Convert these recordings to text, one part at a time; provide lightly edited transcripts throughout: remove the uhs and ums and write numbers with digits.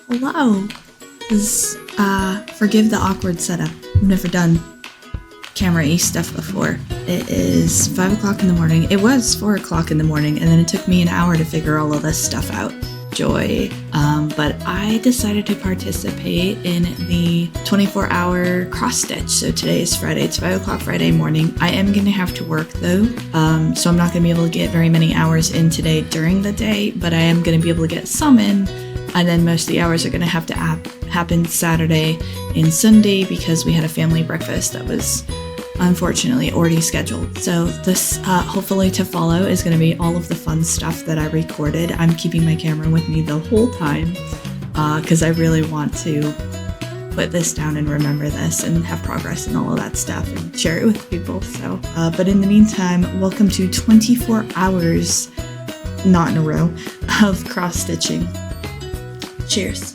Hello. Forgive the awkward setup. I've never done camera-y stuff before. It is 5 o'clock in the morning. It was 4 o'clock in the morning, and then it took me an hour to figure all of this stuff out. Joy. But I decided to participate in the 24-hour cross stitch. So today is Friday. It's 5 o'clock Friday morning. I am going to have to work though. So I'm not going to be able to get very many hours in today during the day, but I am going to be able to get some in. And then most of the hours are going to have to happen Saturday and Sunday because we had a family breakfast that was unfortunately already scheduled. So this hopefully to follow is going to be all of the fun stuff that I recorded. I'm keeping my camera with me the whole time because I really want to put this down and remember this and have progress and all of that stuff and share it with people. So, but in the meantime, welcome to 24 hours, not in a row, of cross stitching. Cheers.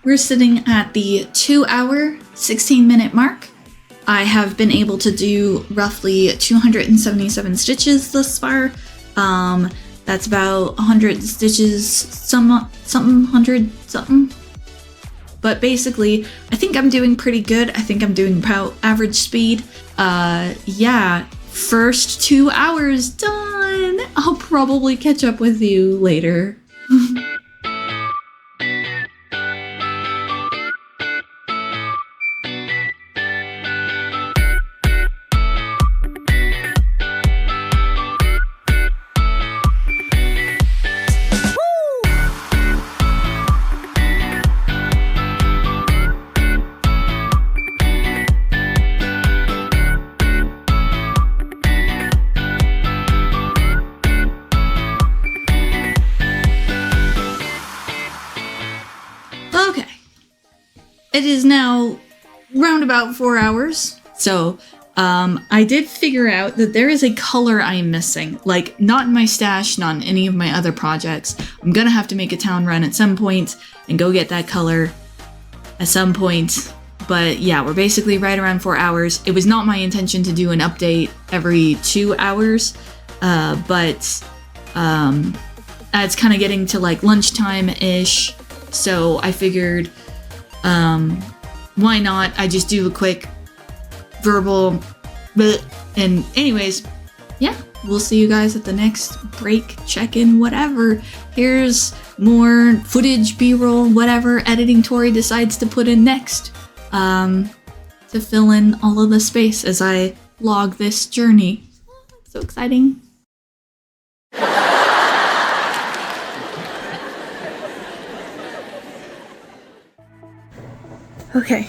We're sitting at the 2-hour, 16-minute mark. I have been able to do roughly 277 stitches thus far. That's about 100 stitches, something. But basically, I think I'm doing pretty good. I think I'm doing about average speed. Yeah, first 2 hours done. I'll probably catch up with you later. It is now round about 4 hours. So I did figure out that there is a color I'm missing. Like, not in my stash, not in any of my other projects. I'm gonna have to make a town run at some point and go get that color at some point. But yeah, we're basically right around 4 hours. It was not my intention to do an update every 2 hours, but it's kind of getting to like lunchtime-ish. So I figured, why not? I just do a quick verbal bleh. And anyways, yeah, we'll see you guys at the next break, check-in, whatever. Here's more footage, B-roll, whatever editing Tori decides to put in next, to fill in all of the space as I log this journey. So exciting. Okay,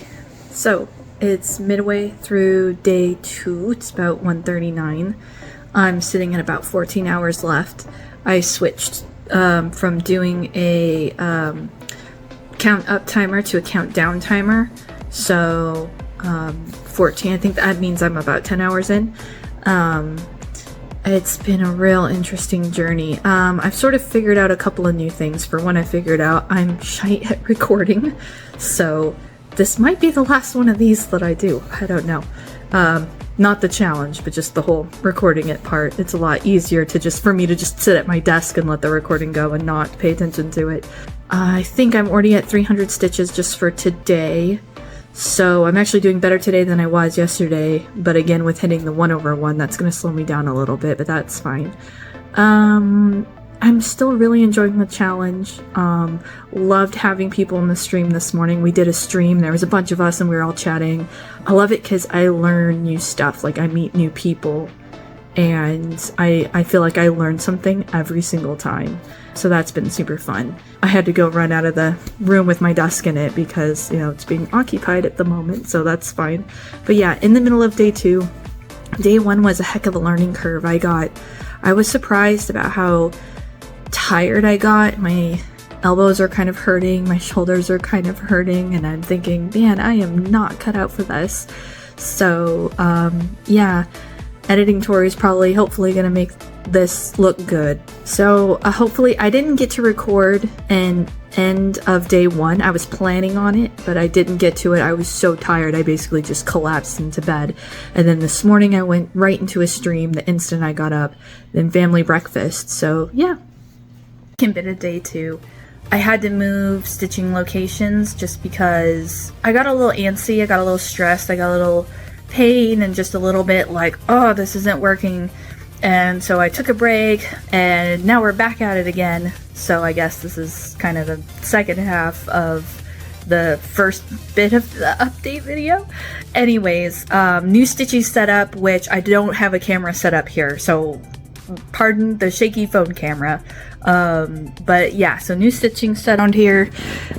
so it's midway through day 2. It's about 1:39. I'm sitting at about 14 hours left. I switched from doing a count up timer to a countdown timer. So 14, I think that means I'm about 10 hours in. It's been a real interesting journey. I've sort of figured out a couple of new things. For one, I figured out I'm shite at recording, so this might be the last one of these that I do. I don't know. Not the challenge, but just the whole recording it part. It's a lot easier for me to just sit at my desk and let the recording go and not pay attention to it. I think I'm already at 300 stitches just for today. So I'm actually doing better today than I was yesterday, but again, with hitting the 1/1, that's going to slow me down a little bit, but that's fine. I'm still really enjoying the challenge. Loved having people in the stream this morning. We did a stream, there was a bunch of us and we were all chatting. I love it because I learn new stuff, like I meet new people, and I feel like I learn something every single time. So that's been super fun. I had to go run out of the room with my desk in it because, you know, it's being occupied at the moment, so that's fine. But yeah, in the middle of day 2, day 1 was a heck of a learning curve. I was surprised about how tired I got. My elbows are kind of hurting, my shoulders are kind of hurting, and I'm thinking, man, I am not cut out for this. So, yeah, editing tour is hopefully gonna make this look good. So hopefully, I didn't get to record an end of day 1. I was planning on it, but I didn't get to it. I was so tired, I basically just collapsed into bed. And then this morning I went right into a stream the instant I got up, then family breakfast. So yeah, second bit of day 2. I had to move stitching locations just because I got a little antsy, I got a little stressed, I got a little pain, and just a little bit like, oh, this isn't working. And so I took a break, and now we're back at it again. So I guess this is kind of the second half of the first bit of the update video. Anyways, new stitching setup, which I don't have a camera set up here, so pardon the shaky phone camera. But yeah, so new stitching set on here.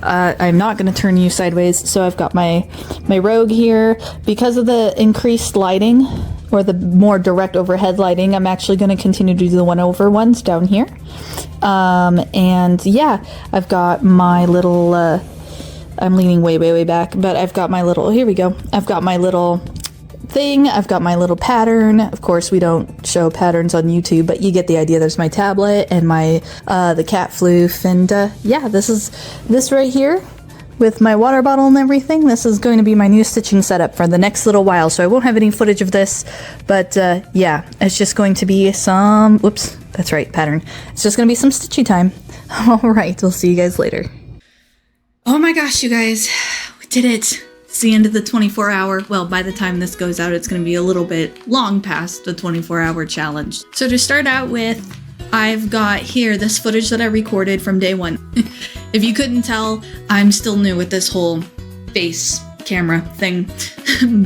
I'm not going to turn you sideways, so I've got my Rogue here. Because of the increased lighting, or the more direct overhead lighting, I'm actually going to continue to do the 1/1s down here. And yeah, I've got my little, I'm leaning way back, but I've got my little, here we go. I've got my little thing, I've got my little pattern. Of course, we don't show patterns on YouTube, but you get the idea. There's my tablet and my, the cat floof, and yeah, this right here, with my water bottle and everything, this is going to be my new stitching setup for the next little while, so I won't have any footage of this, but yeah, it's just going to be some, whoops, that's right, pattern. It's just going to be some stitching time. Alright, we'll see you guys later. Oh my gosh, you guys, we did it. It's the end of the 24-hour, well, by the time this goes out, it's going to be a little bit long past the 24-hour challenge. So to start out with, I've got here this footage that I recorded from day 1. If you couldn't tell, I'm still new with this whole face camera thing,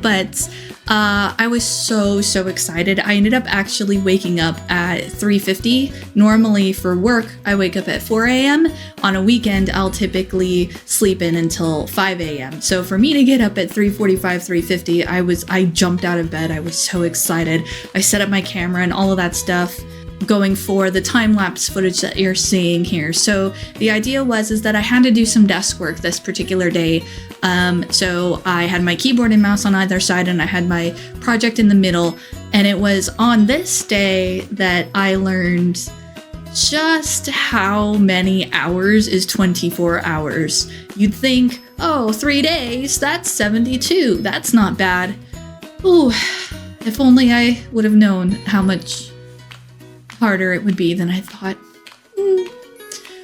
but I was so excited. I ended up actually waking up at 3:50. Normally for work, I wake up at 4 a.m. On a weekend, I'll typically sleep in until 5 a.m. So for me to get up at 3:45, 3:50, I jumped out of bed. I was so excited. I set up my camera and all of that stuff, going for the time-lapse footage that you're seeing here. So the idea is that I had to do some desk work this particular day. So I had my keyboard and mouse on either side, and I had my project in the middle. And it was on this day that I learned just how many hours is 24 hours. You'd think, oh, 3 days, that's 72. That's not bad. Ooh, if only I would have known how much harder it would be than I thought.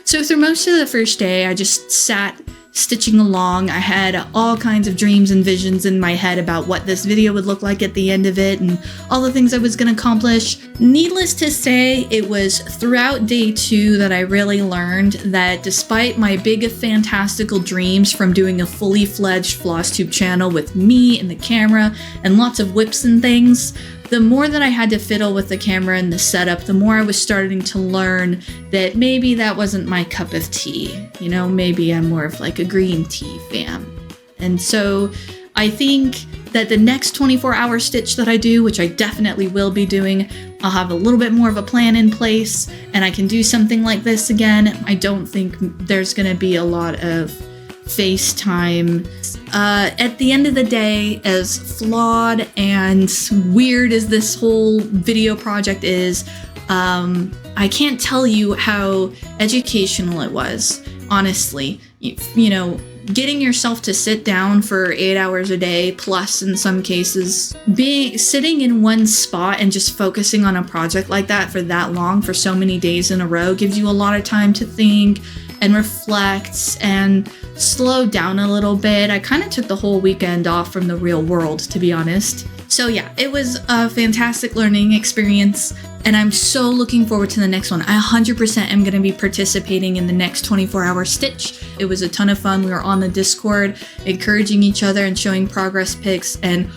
So through most of the first day, I just sat stitching along. I had all kinds of dreams and visions in my head about what this video would look like at the end of it and all the things I was going to accomplish. Needless to say, it was throughout day 2 that I really learned that despite my big fantastical dreams from doing a fully fledged FlossTube channel with me and the camera and lots of whips and things, the more that I had to fiddle with the camera and the setup, the more I was starting to learn that maybe that wasn't my cup of tea. You know, maybe I'm more of like a green tea fan. And so I think that the next 24-hour stitch that I do, which I definitely will be doing, I'll have a little bit more of a plan in place and I can do something like this again. I don't think there's going to be a lot of FaceTime. At the end of the day, as flawed and weird as this whole video project is, I can't tell you how educational it was, honestly. You know, getting yourself to sit down for 8 hours a day, plus in some cases, sitting in one spot and just focusing on a project like that for that long, for so many days in a row, gives you a lot of time to think and reflect and slow down a little bit. I kind of took the whole weekend off from the real world, to be honest. So yeah, it was a fantastic learning experience, and I'm so looking forward to the next one. I 100% am going to be participating in the next 24-hour stitch. It was a ton of fun. We were on the Discord, encouraging each other and showing progress pics, and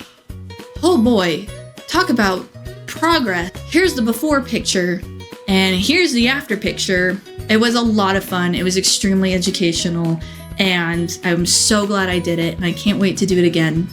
oh boy, talk about progress. Here's the before picture, and here's the after picture. It was a lot of fun. It was extremely educational, and I'm so glad I did it, and I can't wait to do it again.